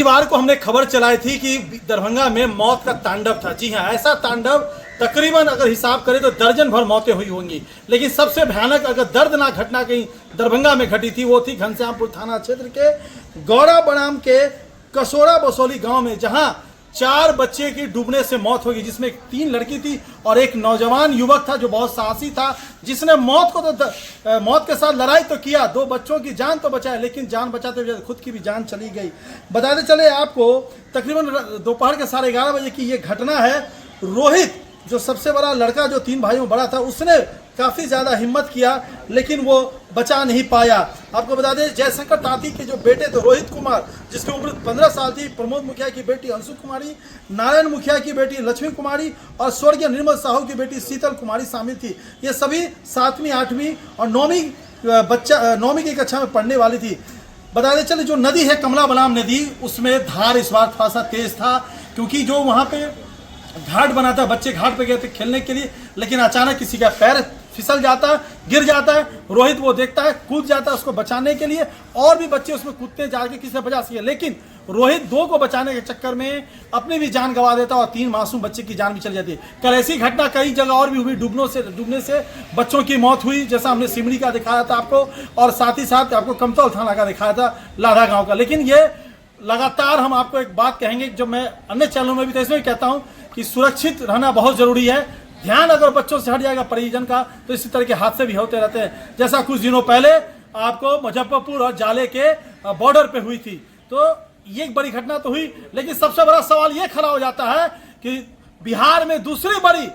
रविवार को हमने खबर चलाई थी कि दरभंगा में मौत का तांडव था। जी हाँ, ऐसा तांडव तकरीबन अगर हिसाब करें तो दर्जन भर मौतें हुई होंगी, लेकिन सबसे भयानक अगर दर्दनाक घटना कहीं दरभंगा में घटी थी वो थी घनश्यामपुर थाना क्षेत्र के गौरा बराम के कसोरा बसोली गांव में, जहां 4 बच्चे की डूबने से मौत होगी, जिसमें 3 लड़की थी और एक नौजवान युवक था जो बहुत साहसी था, जिसने मौत के साथ लड़ाई तो किया, 2 बच्चों की जान तो बचाए, लेकिन जान बचाते हुए खुद की भी जान चली गई। बताते चले आपको तकरीबन दोपहर के 11:30 बजे की ये घटना है। रोहित जो सबसे बड़ा लड़का, जो 3 भाइयों में बड़ा था, उसने काफ़ी ज़्यादा हिम्मत किया लेकिन वो बचा नहीं पाया। आपको बता दें जयशंकर तांती के जो बेटे थे रोहित कुमार, जिसकी उम्र 15 साल थी, प्रमोद मुखिया की बेटी अंशु कुमारी, नारायण मुखिया की बेटी लक्ष्मी कुमारी और स्वर्गीय निर्मल साहू की बेटी शीतल कुमारी शामिल थी। ये सभी 7वीं 8वीं और 9वीं की कक्षा में पढ़ने वाली थी। बता दें चले जो नदी है कमला बलान नदी, उसमें धार इस बार थोड़ा सा तेज था, क्योंकि जो वहाँ पे घाट बना था, बच्चे घाट पे गए थे खेलने के लिए, लेकिन अचानक किसी का पैर फिसल जाता है, गिर जाता है। रोहित वो देखता है, कूद जाता है उसको बचाने के लिए, और भी बच्चे उसमें कूदते जाके किसी से बचा सके, लेकिन रोहित 2 को बचाने के चक्कर में अपनी भी जान गंवा देता और 3 मासूम बच्चे की जान भी चली जाती है। कल ऐसी घटना कई जगह और भी हुई, डूबने से बच्चों की मौत हुई, जैसा हमने सिमरी का दिखाया था आपको, और साथ ही साथ आपको कमतौल थाना का दिखाया था, लाधा गाँव का। लेकिन ये लगातार हम आपको एक बात कहेंगे जो मैं अन्य चैनलों में भी तो इसमें कहता हूँ कि सुरक्षित रहना बहुत ज़रूरी है। ध्यान अगर बच्चों से हट जाएगा परिजन का तो इसी तरह के हादसे भी होते रहते हैं, जैसा कुछ दिनों पहले आपको मुजफ्फरपुर और जाले के बॉर्डर पे हुई थी। तो ये एक बड़ी घटना तो हुई, लेकिन सबसे बड़ा सवाल ये खड़ा हो जाता है कि बिहार में दूसरी बड़ी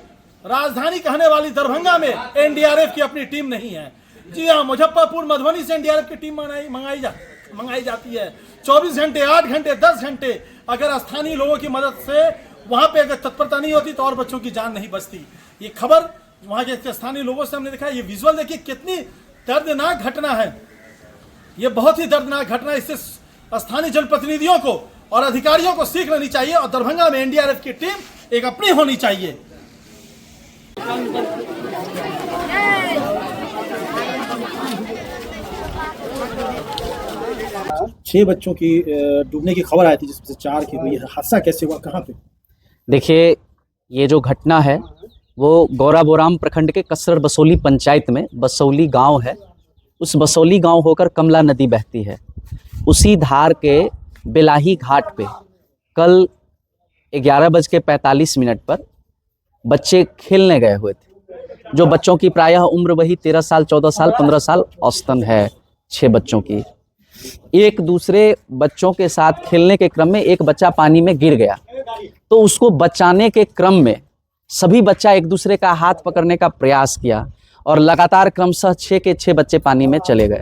राजधानी कहने वाली दरभंगा में एनडीआरएफ की अपनी टीम नहीं है। जी हाँ, मुजफ्फरपुर मधुबनी से एनडीआरएफ की टीम मंगाई जाती है। 24 घंटे, 8 घंटे, 10 घंटे अगर स्थानीय लोगों की मदद से वहां पे अगर तत्परता नहीं होती तो और बच्चों की जान नहीं बचती। ये खबर वहां के स्थानीय लोगों से हमने देखा। ये विजुअल देखिए कितनी दर्दनाक घटना है, ये बहुत ही दर्दनाक घटना। इससे स्थानीय जनप्रतिनिधियों को और अधिकारियों को सीख लेनी चाहिए और दरभंगा में एनडीआरएफ की टीम एक अपनी होनी चाहिए। 6 बच्चों की डूबने की खबर आई थी, जिसमें से 4 की हुई है। हादसा कैसे हुआ, कहाँ पे? देखिए, ये जो घटना है वो गौराबोराम प्रखंड के कसर बसोली पंचायत में बसोली गांव है। उस बसोली गांव होकर कमला नदी बहती है। उसी धार के बेलाही घाट पे कल 11:45 पर बच्चे खेलने गए हुए थे। जो बच्चों की प्रायः उम्र वही 13 साल, 14 साल, 15 साल औसतन है 6 बच्चों की। एक दूसरे बच्चों के साथ खेलने के क्रम में एक बच्चा पानी में गिर गया, तो उसको बचाने के क्रम में सभी बच्चा एक दूसरे का हाथ पकड़ने का प्रयास किया और लगातार क्रमशः 6 के 6 बच्चे पानी में चले गए।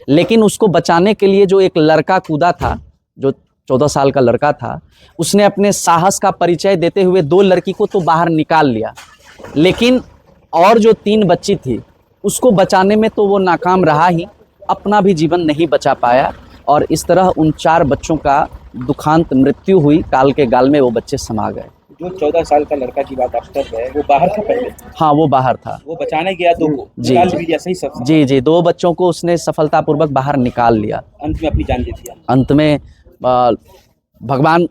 लेकिन उसको बचाने के लिए जो एक लड़का कूदा था, जो 14 साल का लड़का था, उसने अपने साहस का परिचय देते हुए 2 लड़की को तो बाहर निकाल लिया, लेकिन और जो 3 बच्ची थी उसको बचाने में तो वो नाकाम रहा ही, अपना भी जीवन नहीं बचा पाया और इस तरह उन 4 बच्चों का दुखांत मृत्यु हुई। काल के गाल में वो बच्चे समा गए। जो 14 साल का लड़का की बात आप कर रहे हैं, वो बाहर था पहले? हाँ, वो बाहर था। वो बचाने गया 2 को जी निकाल भी दिया, सही सब? जी, 2 बच्चों को उसने सफलतापूर्वक बाहर निकाल लिया। अंत में अपनी जान दे दिया। अंत में भगवान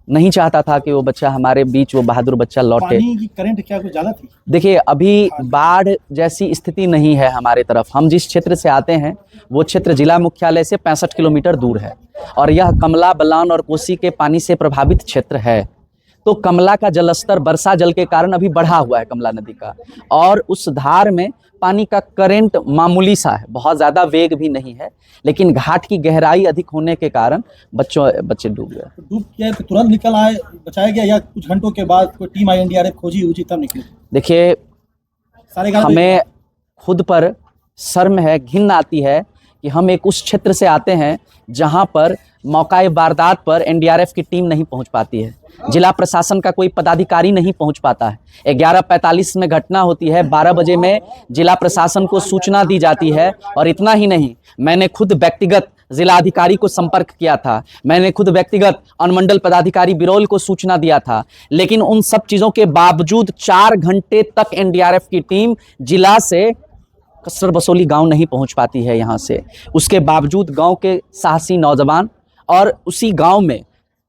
नहीं चाहता था कि वो बच्चा हमारे बीच, वो बहादुर बच्चा लौटे। पानी की करंट क्या कुछ ज़्यादा थी? देखिए, अभी बाढ़ जैसी स्थिति नहीं है हमारे तरफ। हम जिस क्षेत्र से आते हैं वो क्षेत्र जिला मुख्यालय से 65 किलोमीटर दूर है और यह कमला बलान और कोसी के पानी से प्रभावित क्षेत्र है। तो कमला का जलस्तर वर्षा जल के कारण अभी बढ़ा हुआ है कमला नदी का, और उस धार में पानी का करंट मामूली सा है, बहुत ज़्यादा वेग भी नहीं है, लेकिन घाट की गहराई अधिक होने के कारण बच्चे डूब गए। डूब गया तो तुरंत निकल आए, बचाया गया, या कुछ घंटों के बाद कोई टीम आई एनडीआरएफ खोजी तब निकली? देखिए, हमें खुद पर शर्म है, घिन आती है कि हम एक उस क्षेत्र से आते हैं जहां पर मौकाए वारदात पर एनडीआरएफ की टीम नहीं पहुंच पाती है, जिला प्रशासन का कोई पदाधिकारी नहीं पहुंच पाता है। 11:45 में घटना होती है, 12 बजे में जिला प्रशासन को सूचना दी जाती है, और इतना ही नहीं, मैंने खुद व्यक्तिगत जिलाधिकारी को संपर्क किया था, मैंने खुद व्यक्तिगत अनुमंडल पदाधिकारी बिरौल को सूचना दिया था, लेकिन उन सब चीज़ों के बावजूद 4 घंटे तक एनडीआरएफ की टीम जिला से कसर बसोली गांव नहीं पहुंच पाती है यहाँ से। उसके बावजूद गांव के साहसी नौजवान और उसी गांव में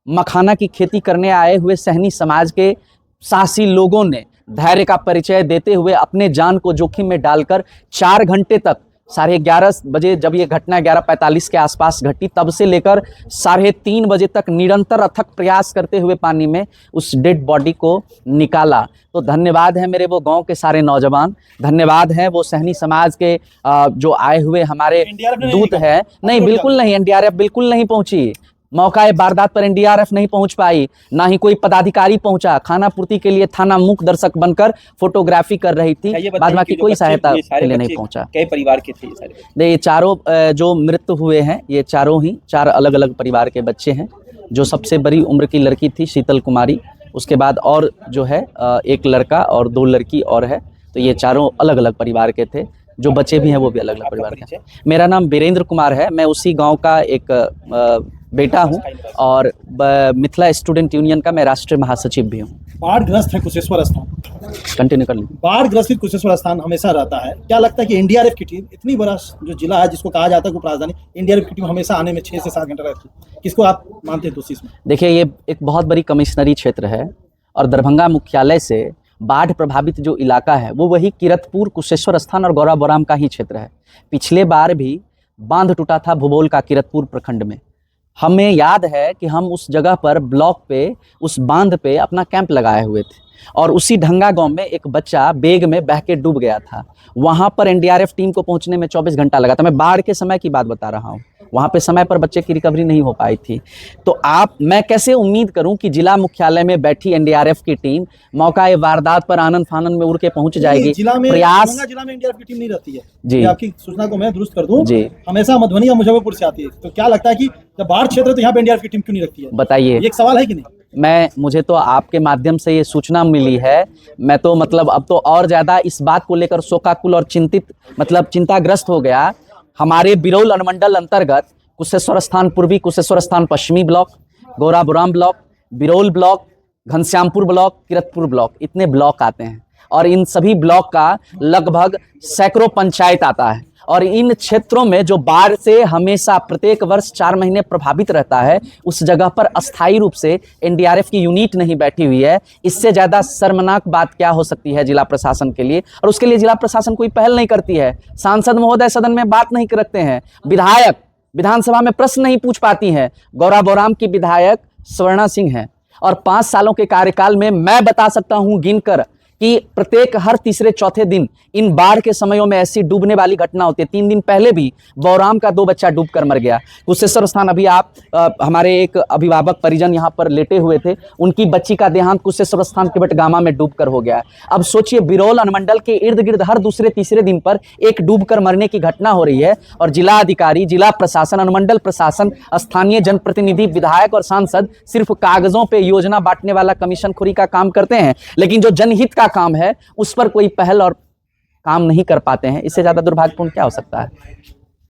मखाना की खेती करने आए हुए सहनी समाज के साहसी लोगों ने धैर्य का परिचय देते हुए अपने जान को जोखिम में डालकर 4 घंटे तक 11:30 बजे जब ये घटना 11:45 के आसपास घटी तब से लेकर 3:30 बजे तक निरंतर अथक प्रयास करते हुए पानी में उस डेड बॉडी को निकाला। तो धन्यवाद है मेरे वो गांव के सारे नौजवान, धन्यवाद है वो सहनी समाज के जो आए हुए हमारे दूत है। नहीं, बिल्कुल नहीं, एनडीआरएफ बिल्कुल नहीं पहुंची। मौका वारदात पर एनडीआरएफ नहीं पहुंच पाई, ना ही कोई पदाधिकारी पहुंचा। खाना पूर्ति के लिए थाना मुख दर्शक बनकर फोटोग्राफी कर रही थी, बाद बाकी कोई सहायता के लिए नहीं पहुंचा। कई परिवार के थे ये सारे? ये चारों जो मृत हुए हैं ये चारों ही 4 अलग अलग परिवार के बच्चे हैं। जो सबसे बड़ी उम्र की लड़की थी शीतल कुमारी, उसके बाद और जो है एक लड़का और 2 लड़की और है। तो ये चारों अलग अलग परिवार के थे, जो बच्चे भी हैं वो भी अलग अलग परिवार के। मेरा नाम वीरेंद्र कुमार है, मैं उसी गांव का एक बेटा हूं और मिथिला स्टूडेंट यूनियन का मैं राष्ट्रीय महासचिव भी हूं। बाढ़ग्रस्त है कुशेश्वर स्थान, कंटिन्यू कर लीजिए। बाढ़ग्रस्त कुशेश्वर स्थान हमेशा रहता है। क्या लगता है कि एनडीआरएफ की टीम, इतनी बड़ा जो जिला है जिसको कहा जाता है उप राजधानी, एनडीआरएफ की टीम हमेशा आने में 6 से 7 घंटा रहती है, किसको आप मानते हैं दोषी इसमें? देखिए, ये एक बहुत बड़ी कमिश्नरी क्षेत्र है और दरभंगा मुख्यालय से बाढ़ प्रभावित जो इलाका है वो वही किरतपुर, कुशेश्वर स्थान और गौरा बोराम का ही क्षेत्र है। पिछले बार भी बांध टूटा था भुबोल का किरतपुर प्रखंड में। हमें याद है कि हम उस जगह पर ब्लॉक पे उस बांध पे अपना कैंप लगाए हुए थे और उसी ढंगा गांव में एक बच्चा बेग में बह के डूब गया था। वहां पर एनडीआरएफ टीम को पहुंचने में 24 घंटा लगा था। मैं बाढ़ के समय की बात बता रहा हूं, वहां पे समय पर बच्चे की रिकवरी नहीं हो पाई थी। तो मैं कैसे उम्मीद करूं कि जिला मुख्यालय में बैठी एनडीआरएफ की टीम मौका वारदात पर आनंद फानन में उड़ के पहुंच जाएगी। जिला में एनडीआरएफ की टीम नहीं रहती है जी। आपकी सूचना को मैं दुरुस्त कर दूं जी, हमेशा मधुबनी या मुजफ्फरपुर से आती है। तो क्या लगता है कि जब बाढ़ क्षेत्र तो यहाँ पे एनडीआरएफ की टीम क्यों नहीं रखती है? बताइए, एक सवाल है कि नहीं? मुझे तो आपके माध्यम से ये सूचना मिली है। मैं तो मतलब अब तो और ज्यादा इस बात को लेकर शोकाकुल और चिंताग्रस्त हो गया। हमारे बिरौल अनुमंडल अंतर्गत कुशेश्वर स्थान पूर्वी, कुशेश्वर स्थान पश्चिमी block, Gaura Boram block, Biraul block, Ghanshyampur block, Kiratpur block, इतने ब्लॉक आते हैं और इन सभी ब्लॉक का लगभग सैकड़ों पंचायत आता है। और इन क्षेत्रों में जो बाढ़ से हमेशा प्रत्येक वर्ष 4 महीने प्रभावित रहता है, उस जगह पर अस्थायी रूप से एनडीआरएफ की यूनिट नहीं बैठी हुई है। इससे ज़्यादा शर्मनाक बात क्या हो सकती है जिला प्रशासन के लिए? और उसके लिए जिला प्रशासन कोई पहल नहीं करती है। सांसद महोदय सदन में बात नहीं रखते हैं, विधायक विधानसभा में प्रश्न नहीं पूछ पाती हैं। गौरा बोराम की विधायक स्वर्णा सिंह हैं और 5 सालों के कार्यकाल में मैं बता सकता हूं गिनकर कि प्रत्येक हर तीसरे चौथे दिन इन बाढ़ के समयों में ऐसी डूबने वाली घटना होती है। 3 दिन पहले भी बोराम का 2 बच्चा डूबकर मर गया। कुशेश्वर स्थान अभी हमारे एक अभिभावक परिजन यहाँ पर लेटे हुए थे, उनकी बच्ची का देहांत कुशेश्वर स्थान के बटगामा में डूबकर हो गया। अब सोचिए, बिरौल अनुमंडल के इर्द गिर्द हर दूसरे तीसरे दिन पर एक डूबकर मरने की घटना हो रही है और जिला अधिकारी, जिला प्रशासन, अनुमंडल प्रशासन, स्थानीय जनप्रतिनिधि, विधायक और सांसद सिर्फ कागजों पे योजना बांटने वाला कमीशनखोरी का काम करते हैं, लेकिन जो जनहित का काम है उस पर कोई पहल और काम नहीं कर पाते हैं। इससे ज्यादा दुर्भाग्यपूर्ण क्या हो सकता है?